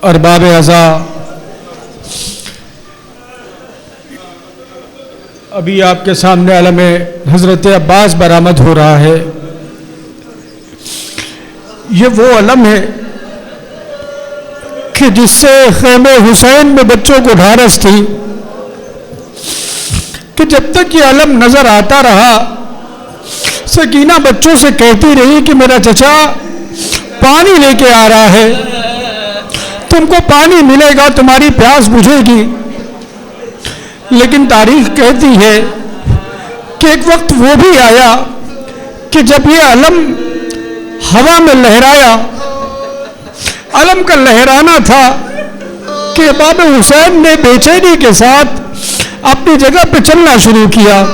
ارباب عزا، ابھی آپ کے سامنے علم حضرت عباس برآمد ہو رہا ہے۔ یہ وہ علم ہے کہ جس سے خیمے حسین میں بچوں کو ڈھارس تھی کہ جب تک یہ علم نظر آتا رہا، سکینہ بچوں سے کہتی رہی کہ میرا چچا پانی لے کے آ رہا ہے، تم کو پانی ملے گا، تمہاری پیاس بجھے گی۔ لیکن تاریخ کہتی ہے کہ ایک وقت وہ بھی آیا کہ جب یہ علم ہوا میں لہرایا، علم کا لہرانا تھا کہ امام حسین نے بے چینی کے ساتھ اپنی جگہ پہ چلنا شروع کیا۔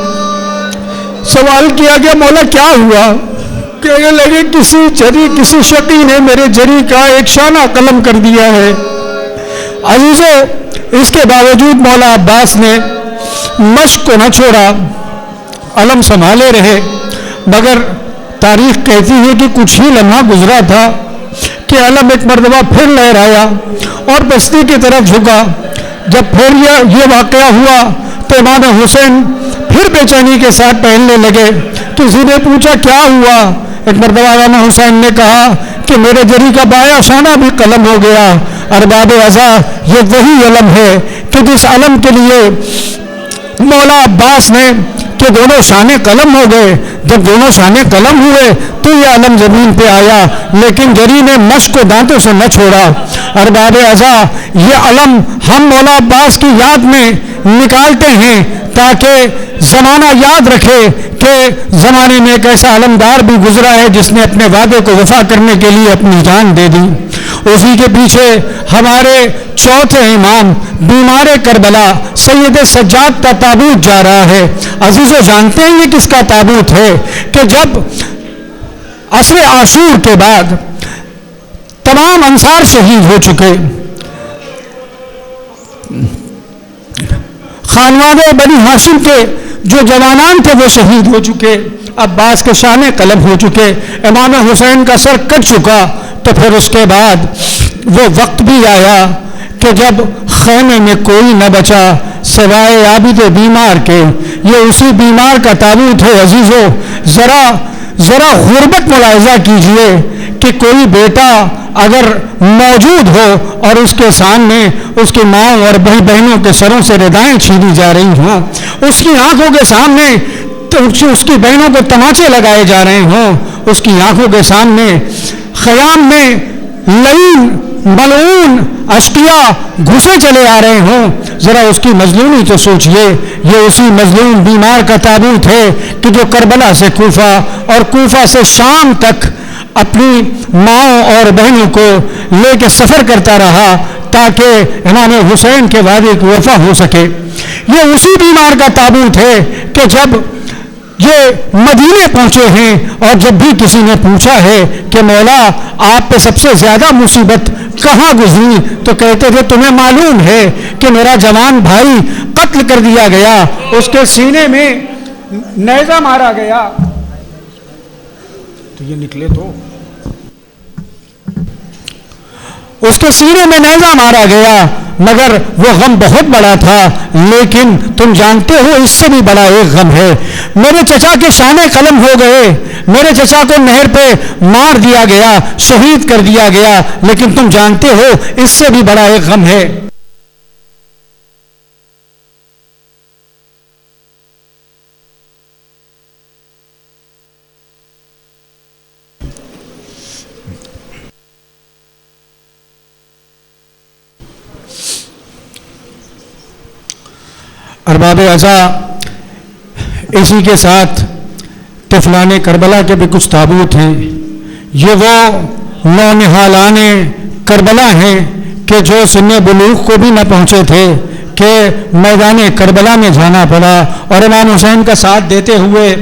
سوال کیا گیا مولا کیا ہوا؟ کہنے لگے کسی شقی نے میرے جری کا ایک شانہ قلم کر دیا ہے۔ عزیزو، اس کے باوجود مولا عباس نے مشق کو نہ چھوڑا، علم سنبھالے رہے، مگر تاریخ کہتی ہے کہ کچھ ہی لمحہ گزرا تھا کہ علم ایک مرتبہ پھر لہرایا اور بستی کی طرف جھکا۔ جب پھر یہ واقعہ ہوا تو امام حسین پھر بے چینی کے ساتھ ٹہلنے لگے۔ کسی نے پوچھا کیا ہوا؟ ایک مرتبہ امام حسین نے کہا کہ میرے جری کا بایاں شانہ بھی قلم ہو گیا۔ ارباب عزا، یہ وہی علم ہے کہ جس علم کے لیے مولا عباس نے کہ دونوں شانے قلم ہو گئے۔ جب دونوں شانے قلم ہوئے تو یہ علم زمین پہ آیا، لیکن جری نے مشق کو دانتوں سے نہ چھوڑا۔ ارباب عزا، یہ علم ہم مولا عباس کی یاد میں نکالتے ہیں تاکہ زمانہ یاد رکھے کہ زمانے میں ایک ایسا علمدار بھی گزرا ہے جس نے اپنے وعدے کو وفا کرنے کے لیے اپنی جان دے دی۔ اسی کے پیچھے ہمارے چوتھے امام بیمار کربلا سید سجاد کا تابوت جا رہا ہے۔ عزیزو، جانتے ہیں یہ کس کا تابوت ہے؟ کہ جب عصر عاشور کے بعد تمام انصار شہید ہو چکے، خانوادہ بنی ہاشم کے جو جوانان تھے وہ شہید ہو چکے، عباس کے شانے قلم ہو چکے، امام حسین کا سر کٹ چکا، تو پھر اس کے بعد وہ وقت بھی آیا کہ جب خیمے میں کوئی نہ بچا سوائے عابد بیمار کے۔ یہ اسی بیمار کا تابوت ہے۔ عزیزو، ذرا غربت ملاحظہ کیجئے کہ کوئی بیٹا اگر موجود ہو اور اس کے سامنے اس کی ماں اور بہنوں کے سروں سے ردائیں چھینی جا رہی ہوں، اس کی آنکھوں کے سامنے اس کی بہنوں کو تماچے لگائے جا رہے ہوں، اس کی آنکھوں کے سامنے خیام میں لعین ملعون اشقیاء گھسے چلے آ رہے ہوں، ذرا اس کی مظلومی تو سوچئے۔ یہ اسی مظلوم بیمار کا تابوت ہے کہ جو کربلا سے کوفہ اور کوفہ سے شام تک اپنی ماؤں اور بہنوں کو لے کے سفر کرتا رہا تاکہ امام حسین کے وعدے کی وفا ہو سکے۔ یہ اسی بیمار کا تابوت ہے کہ جب یہ مدینے پہنچے ہیں اور جب بھی کسی نے پوچھا ہے کہ مولا آپ پہ سب سے زیادہ مصیبت کہاں گزری، تو کہتے تھے تمہیں معلوم ہے کہ میرا جوان بھائی قتل کر دیا گیا، اس کے سینے میں نیزہ مارا گیا۔ تو یہ نکلے تو اس کے سینے میں نیزہ مارا گیا، مگر وہ غم بہت بڑا تھا۔ لیکن تم جانتے ہو اس سے بھی بڑا ایک غم ہے، میرے چچا کے شانے قلم ہو گئے، میرے چچا کو نہر پہ مار دیا گیا، شہید کر دیا گیا، لیکن تم جانتے ہو اس سے بھی بڑا ایک غم ہے۔ ارباب عزا، اسی کے ساتھ طفلان کربلا کے بھی کچھ تابوت ہیں۔ یہ وہ نونہالان کربلا ہیں کہ جو سن بلوغ کو بھی نہ پہنچے تھے کہ میدان کربلا میں جانا پڑا اور امام حسین کا ساتھ دیتے ہوئے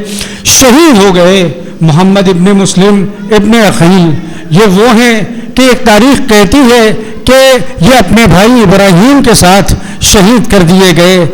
شہید ہو گئے۔ محمد ابن مسلم ابن عقیل یہ وہ ہیں کہ ایک تاریخ کہتی ہے کہ یہ اپنے بھائی ابراہیم کے ساتھ شہید کر دیے گئے۔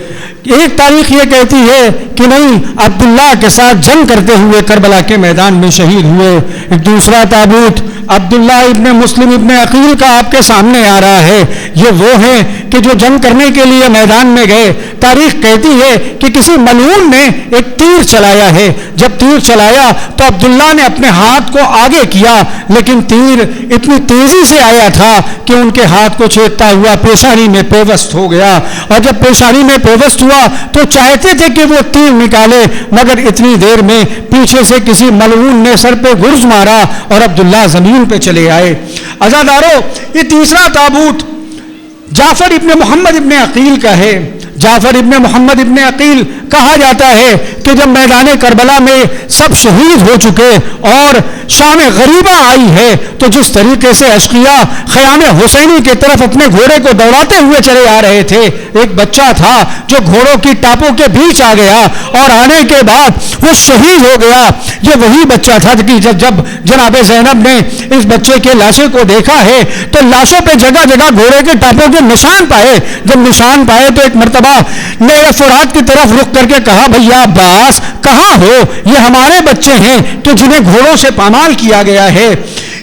ایک تاریخ یہ کہتی ہے کہ نہیں، عبداللہ کے ساتھ جنگ کرتے ہوئے کربلا کے میدان میں شہید ہوئے۔ ایک دوسرا تابوت عبداللہ ابن مسلم ابن عقیل کا آپ کے سامنے آ رہا ہے. یہ وہ ہیں کہ جو جنگ کرنے کے لیے میدان میں گئے. تاریخ کہتی ہے کہ کسی ملعون نے ایک تیر چلایا ہے. جب تیر چلایا تو عبداللہ نے اپنے ہاتھ کو آگے کیا, لیکن تیر اتنی تیزی سے آیا تھا کہ ان کے ہاتھ کو چھیدتا ہوا پیشانی میں پیوست ہو گیا. اور جب پیشانی میں پیوست ہوا تو چاہتے تھے کہ وہ تیر نکالے, مگر اتنی دیر میں پیچھے سے کسی ملعون نے سر پہ گرز مارا اور عبداللہ زمین پہ چلے آئے. عزادارو, یہ تیسرا تابوت جعفر ابن محمد ابن عقیل کا ہے. جعفر ابن محمد ابن عقیل کہا جاتا ہے کہ جب میدان کربلا میں سب شہید ہو چکے اور شام غریبہ آئی ہے تو جس طریقے سے اشقیاء خیام حسینی کی طرف اپنے گھوڑے کو دوڑاتے ہوئے چلے آ رہے تھے, ایک بچہ تھا جو گھوڑوں کی ٹاپوں کے بیچ آ گیا اور آنے کے بعد وہ شہید ہو گیا. یہ وہی بچہ تھا کہ جب جناب زینب نے اس بچے کے لاشے کو دیکھا ہے تو لاشوں پہ جگہ جگہ گھوڑے کے ٹاپوں کے نشان پائے. جب نشان پائے تو ایک مرتبہ نیر فرات کی طرف رخ کر کے کہا, بھیا عباس کہاں ہو؟ یہ ہمارے بچے ہیں کہ جنہیں گھوڑوں سے پامال کیا گیا ہے.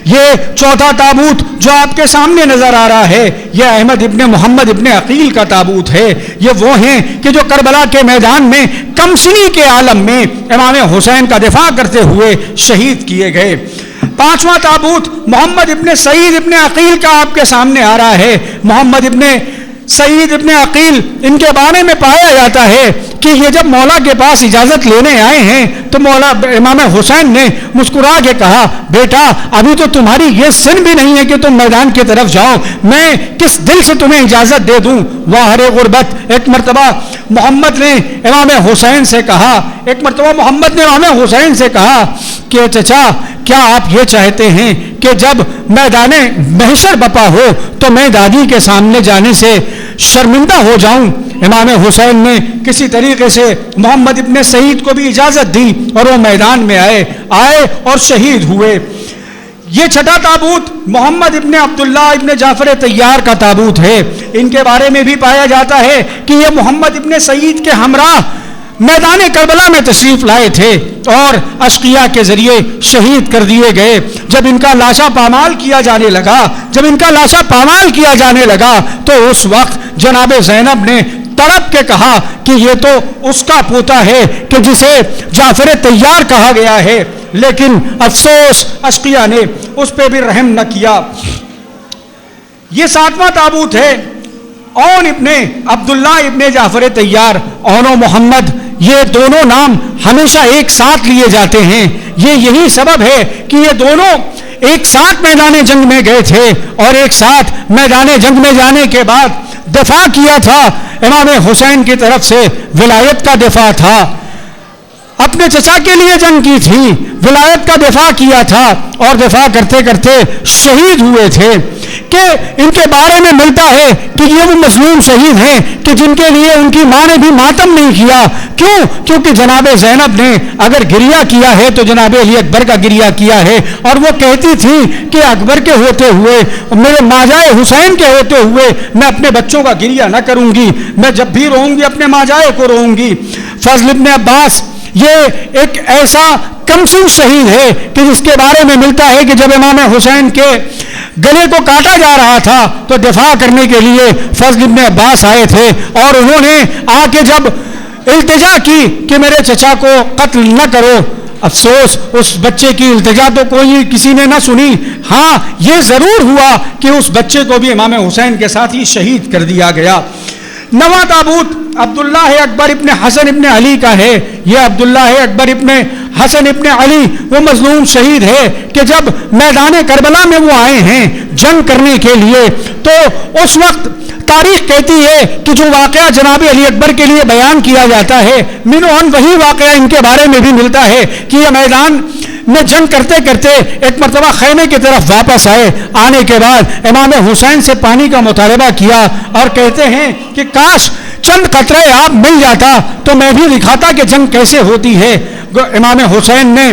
یہ چوتھا تابوت جو آپ کے سامنے نظر آ رہا ہے یہ احمد ابن محمد ابن عقیل کا تابوت ہے. یہ وہ ہیں کہ جو کربلا کے میدان میں کم سنی کے عالم میں امام حسین کا دفاع کرتے ہوئے شہید کیے گئے. پانچواں تابوت محمد ابن سعید ابن عقیل کا آپ کے سامنے آ رہا ہے. محمد ابن سعید ابن عقیل, ان کے بارے میں پایا جاتا ہے کہ یہ جب مولا کے پاس اجازت لینے آئے ہیں تو مولا امام حسین نے مسکرا کے کہا, بیٹا ابھی تو تمہاری یہ سن بھی نہیں ہے کہ تم میدان کی طرف جاؤ, میں کس دل سے تمہیں اجازت دے دوں. واہ غربت. ایک مرتبہ محمد نے امام حسین سے کہا کہ چچا کیا آپ یہ چاہتے ہیں کہ جب میدان محشر بپا ہو تو میں دادی کے سامنے جانے سے شرمندہ ہو جاؤں؟ امام حسین نے کسی طریقے سے محمد ابن سعید کو بھی اجازت دی اور وہ میدان میں آئے اور شہید ہوئے. یہ چھٹا تابوت محمد ابن عبداللہ ابن جعفر طیار کا تابوت ہے. ان کے بارے میں بھی پایا جاتا ہے کہ یہ محمد ابن سعید کے ہمراہ میدان کربلا میں تشریف لائے تھے اور اشقیاء کے ذریعے شہید کر دیے گئے. جب ان کا لاشا پامال کیا جانے لگا تو اس وقت جناب زینب نے تڑپ کے کہا کہ یہ تو اس کا پوتا ہے کہ جسے جعفر طیار کہا گیا ہے, لیکن افسوس اشقیاء نے اس پہ بھی رحم نہ کیا. یہ ساتواں تابوت ہے اون ابن عبداللہ ابن جعفر طیار. اون و محمد یہ دونوں نام ہمیشہ ایک ساتھ لیے جاتے ہیں. یہی سبب ہے کہ یہ دونوں ایک ساتھ میدان جنگ میں گئے تھے اور ایک ساتھ میدان جنگ میں جانے کے بعد دفاع کیا تھا. امام حسین کی طرف سے ولایت کا دفاع تھا, اپنے چچا کے لیے جنگ کی تھی, ولایت کا دفاع کیا تھا اور دفاع کرتے کرتے شہید ہوئے تھے. کہ ان کے بارے میں ملتا ہے کہ یہ وہ مظلوم شہید ہیں کہ جن کے لیے ان کی ماں نے بھی ماتم نہیں کیا. کیونکہ جناب زینب نے اگر گریہ کیا ہے تو جناب علی اکبر کا گریہ کیا ہے, اور وہ کہتی تھی کہ اکبر کے ہوتے ہوئے, میرے ماجائے حسین کے ہوتے ہوئے میں اپنے بچوں کا گریہ نہ کروں گی, میں جب بھی روؤں گی اپنے ماجائے کو روؤں گی. فضل ابن عباس یہ ایک ایسا کمسن شہید ہے کہ جس کے بارے میں ملتا ہے کہ جب امام حسین کے گلے کو کاٹا جا رہا تھا تو دفاع کرنے کے لیے فضل ابن عباس آئے تھے اور انہوں نے آ کے جب التجا کی کہ میرے چچا کو قتل نہ کرو, افسوس اس بچے کی التجا تو کسی نے نہ سنی. ہاں یہ ضرور ہوا کہ اس بچے کو بھی امام حسین کے ساتھ ہی شہید کر دیا گیا. نواں تابوت عبداللہ اکبر ابن حسن ابن علی کا ہے. یہ عبداللہ اکبر ابن حسن ابن علی وہ مظلوم شہید ہے کہ جب میدان کربلا میں وہ آئے ہیں جنگ کرنے کے لیے تو اس وقت تاریخ کہتی ہے کہ جو واقعہ جناب علی اکبر کے لیے بیان کیا جاتا ہے منوان وہی واقعہ ان کے بارے میں بھی ملتا ہے کہ یہ میدان میں جنگ کرتے کرتے ایک مرتبہ خیمے کی طرف واپس آئے. آنے کے بعد امام حسین سے پانی کا مطالبہ کیا اور کہتے ہیں کہ کاش چند قطرے آپ مل جاتا تو میں بھی دکھاتا کہ جنگ کیسے ہوتی ہے. امام حسین نے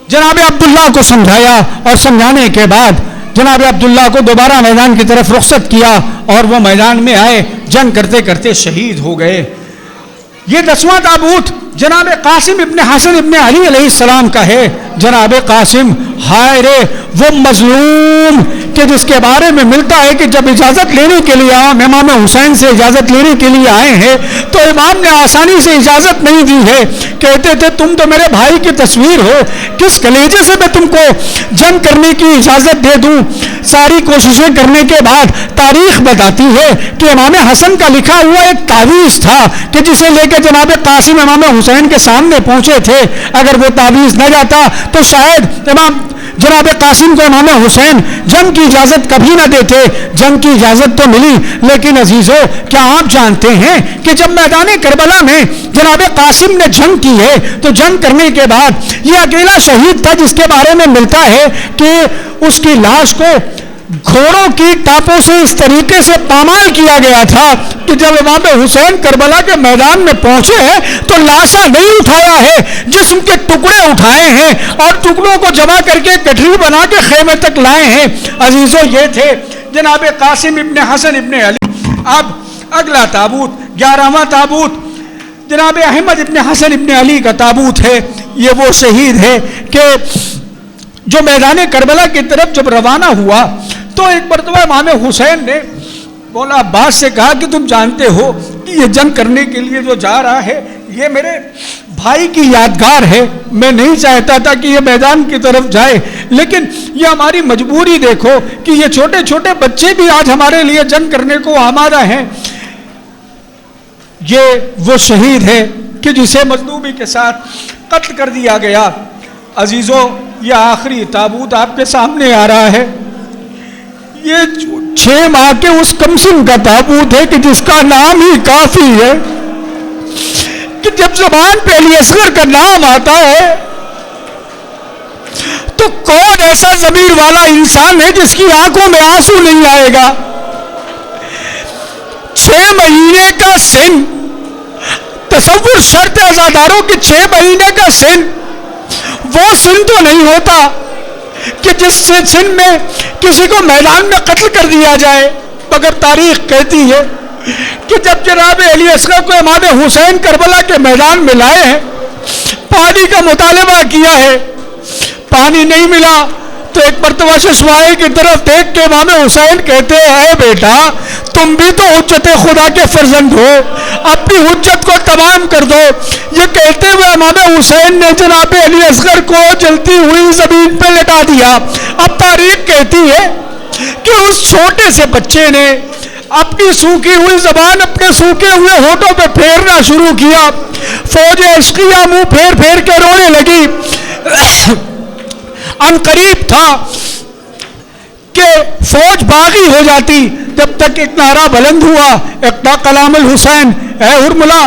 جناب عبداللہ کو سمجھایا اور سمجھانے کے بعد جناب عبداللہ کو دوبارہ میدان کی طرف رخصت کیا اور وہ میدان میں آئے, جنگ کرتے کرتے شہید ہو گئے. یہ 10واں تابوت جناب قاسم ابن حسن ابن علی علیہ السلام کا ہے. جناب قاسم ہائے رے وہ مظلوم کہ جس کے بارے میں ملتا ہے کہ جب اجازت لینے کے لیے امام حسین سے اجازت لینے کے لیے آئے ہیں تو امام نے آسانی سے اجازت نہیں دی ہے. کہتے تھے تم تو میرے بھائی کی تصویر ہو, کس کلیجے سے میں تم کو جنگ کرنے کی اجازت دے دوں. ساری کوششیں کرنے کے بعد تاریخ بتاتی ہے کہ امام حسن کا لکھا ہوا ایک تعویذ تھا کہ جسے لے کے جناب قاسم امام حسین کے سامنے پہنچے تھے. اگر وہ تعویذ نہ جاتا تو شاید جناب قاسم کو امام حسین جنگ کی اجازت کبھی نہ دیتے. جنگ کی اجازت تو ملی, لیکن عزیزو کیا آپ جانتے ہیں کہ جب میدان کربلا میں جناب قاسم نے جنگ کی ہے تو جنگ کرنے کے بعد یہ اکیلا شہید تھا جس کے بارے میں ملتا ہے کہ اس کی لاش کو گھوڑوں کی ٹاپوں سے اس طریقے سے پامال کیا گیا تھا کہ جب امام حسین کربلا کے میدان میں پہنچے ہیں تو لاشا نہیں اٹھایا ہے, جسم کے ٹکڑے اٹھائے ہیں اور ٹکڑوں کو جمع کر کے گٹھری بنا کے خیمے تک لائے ہیں. عزیزو یہ تھے جناب قاسم ابن حسن ابن علی. اب اگلا تابوت 11واں تابوت جناب احمد ابن حسن ابن علی کا تابوت ہے. یہ وہ شہید ہے کہ جو میدان کربلا کی طرف جب روانہ ہوا تو ایک مرتبہ امام حسین نے مولا عباس سے کہا کہ تم جانتے ہو کہ یہ جنگ کرنے کے لیے جو جا رہا ہے یہ میرے بھائی کی یادگار ہے. میں نہیں چاہتا تھا کہ یہ میدان کی طرف جائے, لیکن یہ ہماری مجبوری دیکھو کہ یہ چھوٹے چھوٹے بچے بھی آج ہمارے لیے جنگ کرنے کو آمادہ ہیں. یہ وہ شہید ہے کہ جسے مظلومی کے ساتھ قتل کر دیا گیا. عزیزو یہ آخری تابوت آپ کے سامنے آ رہا ہے. یہ 6 ماہ کے اس کمسن کا تابوت ہے کہ جس کا نام ہی کافی ہے کہ جب زبان پہ علی اصغر کا نام آتا ہے تو کون ایسا ضمیر والا انسان ہے جس کی آنکھوں میں آنسو نہیں آئے گا. 6 مہینے کا سن, تصور شرط عزاداروں کی 6 مہینے کا سن, وہ سن تو نہیں ہوتا کہ جس سے سن میں کسی کو میدان میں قتل کر دیا جائے, مگر تاریخ کہتی ہے کہ جب جناب علی اصغر کو امام حسین کربلا کے میدان میں لائے ہیں, پانی کا مطالبہ کیا ہے, پانی نہیں ملا تو ایک مرتبہ چشمائے کی طرف دیکھ کے امام حسین کہتے ہیں بیٹا تم بھی تو حجت خدا کے فرزند ہو, اپنی حجت کو تمام کر دو. یہ کہتے ہوئے امام حسین نے جناب علی اصغر کو جلتی ہوئی زمین پہ لٹا دیا. اب تاریخ کہتی ہے کہ اس چھوٹے سے بچے نے اپنی سوکھی ہوئی زبان اپنے سوکھے ہوئے ہونٹوں پہ پھیرنا شروع کیا. فوج عشقیہ منہ پھیر پھیر کے رونے لگی. ان قریب تھا کہ فوج باغی ہو جاتی جب تک ایک نعرہ بلند ہوا, اقطع کلام الحسین, اے ارملا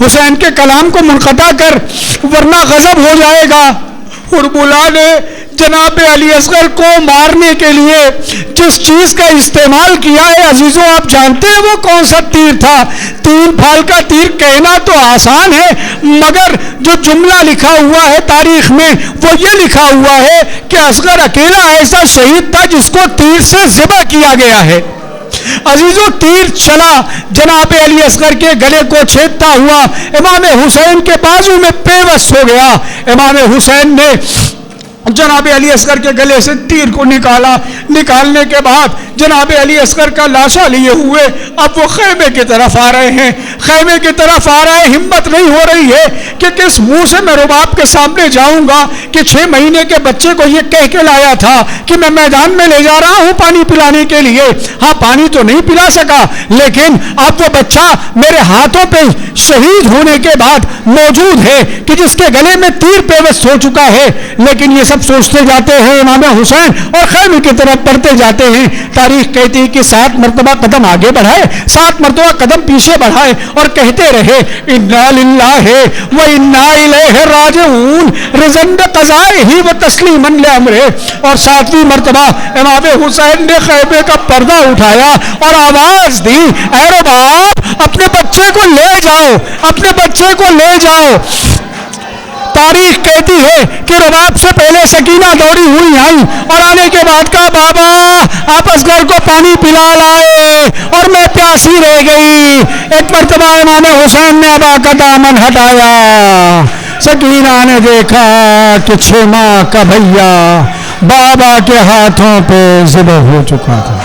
حسین کے کلام کو منقطع کر ورنہ غضب ہو جائے گا. ارملا نے جناب علی اصغر کو مارنے کے لیے جس چیز کا استعمال کیا ہے عزیزوں آپ جانتے ہیں وہ کون سا تیر تھا. 3 پھال کا تیر کہنا تو آسان ہے, مگر جو جملہ لکھا ہوا ہے تاریخ میں وہ یہ لکھا ہوا ہے کہ اصغر اکیلا ایسا شہید تھا جس کو تیر سے ذبح کیا گیا ہے. عزیزو تیر چلا جناب علی اصغر کے گلے کو چھیدتا ہوا امام حسین کے بازو میں پیوست ہو گیا. امام حسین نے جناب علی اصغر کے گلے سے تیر کو نکالا. نکالنے کے بعد جناب علی اصغر کا لاشا لیے ہوئے اب وہ خیمے کی طرف آ رہے ہیں. خیمے کی طرف آ رہے ہیں, ہمت نہیں ہو رہی ہے کہ کس منہ سے میں رباب کے سامنے جاؤں گا کہ 6 مہینے کے بچے کو یہ کہہ کے لایا تھا کہ میں میدان میں لے جا رہا ہوں پانی پلانے کے لیے. ہاں پانی تو نہیں پلا سکا, لیکن اب وہ بچہ میرے ہاتھوں پہ شہید ہونے کے بعد موجود ہے کہ جس کے گلے میں تیر پیوست ہو چکا ہے. لیکن یہ سب سوچتے جاتے ہیں امام حسین اور خیمے کی طرف بڑھتے جاتے ہیں. تاریخ کہتی ہے کہ 7 مرتبہ قدم آگے بڑھائے, 7 مرتبہ قدم پیچھے بڑھائے اور کہتے رہے انا للہ و انا الیہ راجعون رضن بقضائہ و تسلیما لامرہ. اور 7ویں مرتبہ امام حسین نے خیمے کا پردہ اٹھایا اور آواز دی اے رباب اپنے بچے کو لے جاؤ, اپنے بچے کو لے جاؤ. تاریخ کہتی ہے کہ رباب سے پہلے سکینہ دوڑی ہوئی آئی اور آنے کے بعد کہا بابا آپ اصغر کو پانی پلا لائے اور میں پیاسی رہ گئی. ایک مرتبہ امام حسین نے ابا کا دامن ہٹایا. سکینہ نے دیکھا کہ 6 ماہ کا بھیا بابا کے ہاتھوں پہ ذبح ہو چکا تھا.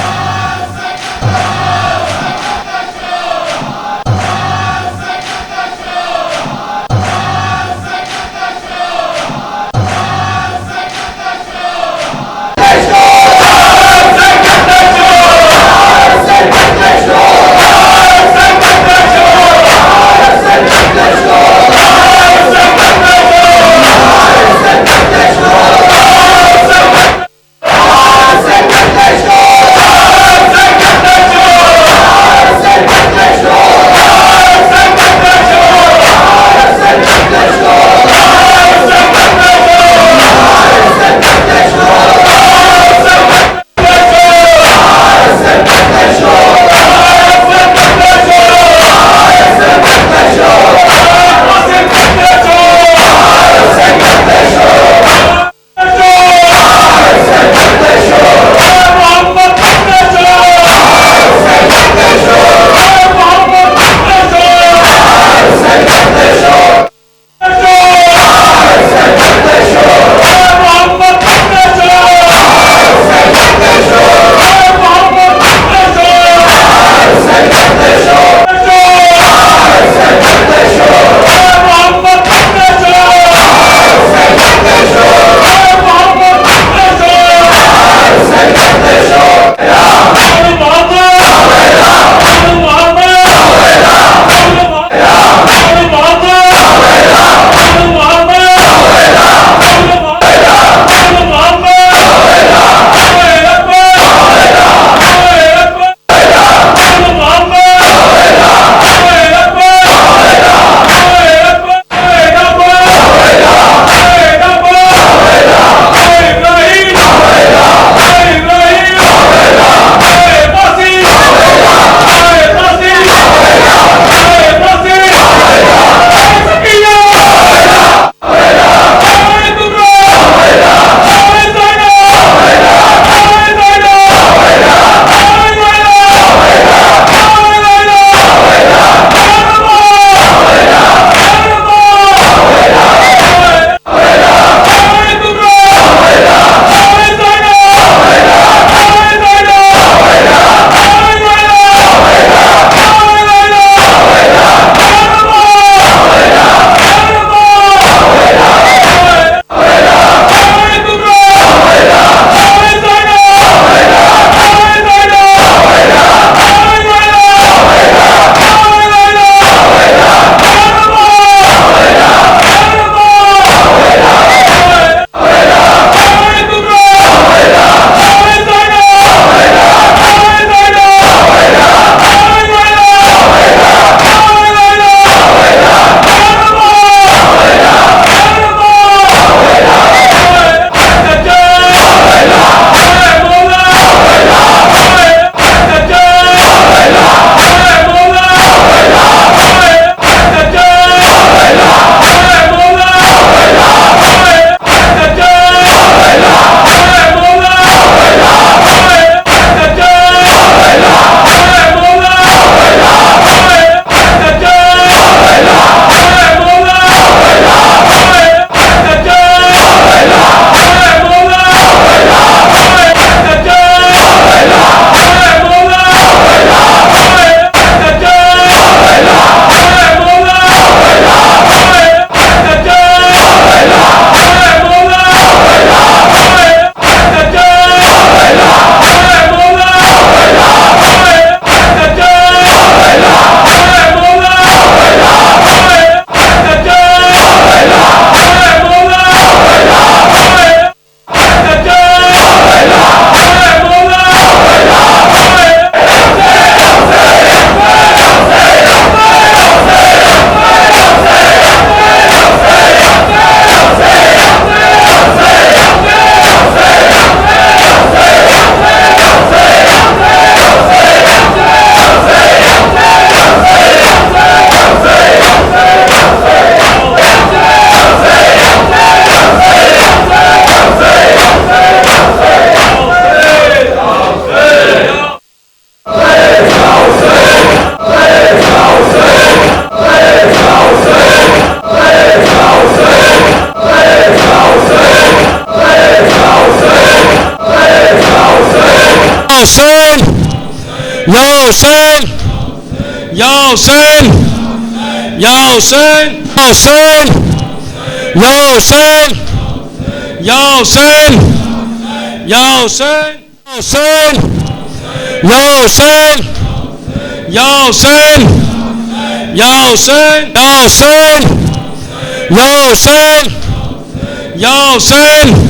حسین یا حسین یا حسین یا حسین حسین یا حسین یا حسین یا حسین حسین یا حسین یا حسین یا حسین یا حسین یا حسین یا حسین